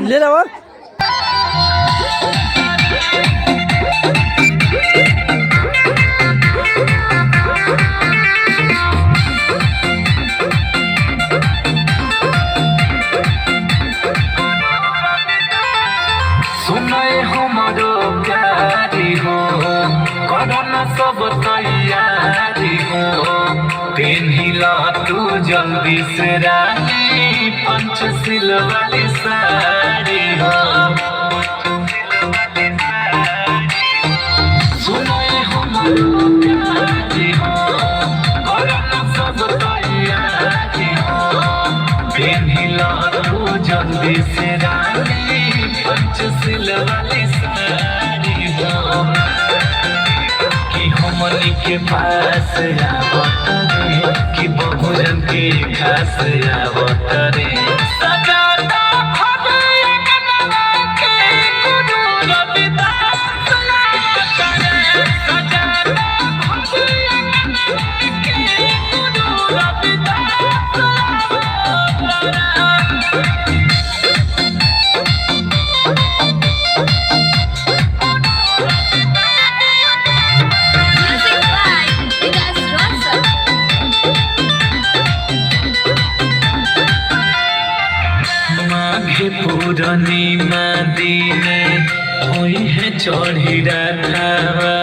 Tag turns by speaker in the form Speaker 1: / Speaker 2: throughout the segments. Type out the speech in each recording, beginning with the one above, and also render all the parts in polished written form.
Speaker 1: ले रहा
Speaker 2: सुनाए हमारो प्यारी हो करना सब तैयारी हो पेन्हिला तू जल्दी से रानी पंचशील वाली साड़ी हो सुनाए हमारो प्यारी हो करना सब तैयारी हो पेन्हिला तू जल्दी से रानी पंचशील वाली साड़ी हो कि हमनी के पास आवत रे कि बहुजन के खास आवत रे सजाता भगवान के गुरु रविदास करे सजाता भगवान के गुरु रविदास पूरनी मदीने होई है चढ़ी राधावा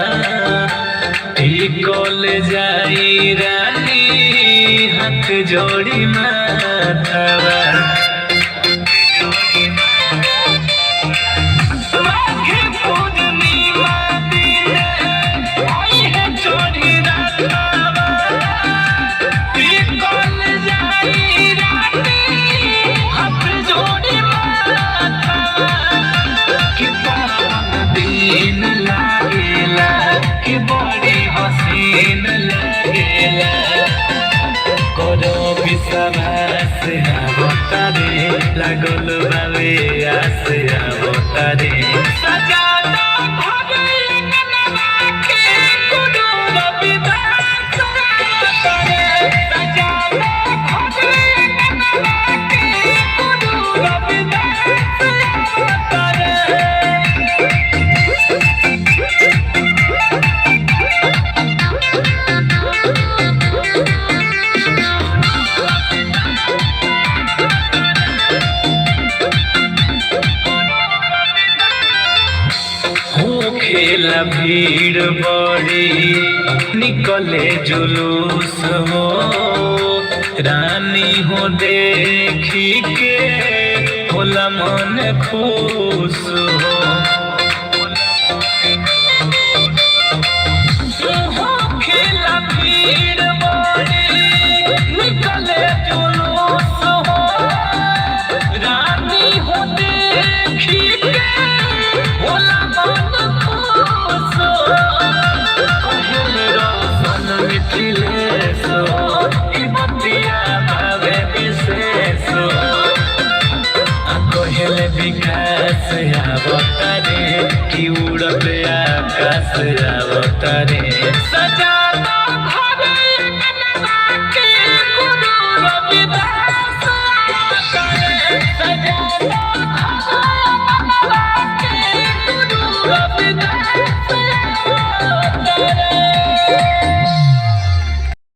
Speaker 2: टिकल जाई रानी हाथ जोड़ी माथावा विश्वास आवतारे लागल बावे आस आवतारे सजाता भगवान के गुरु रविदास आवतारे सजाता भगवान के गुरु रविदास आवतारे खेला भीड़ बड़ी निकले जुलूस हो रानी हो देखी के होला मन खुश हो।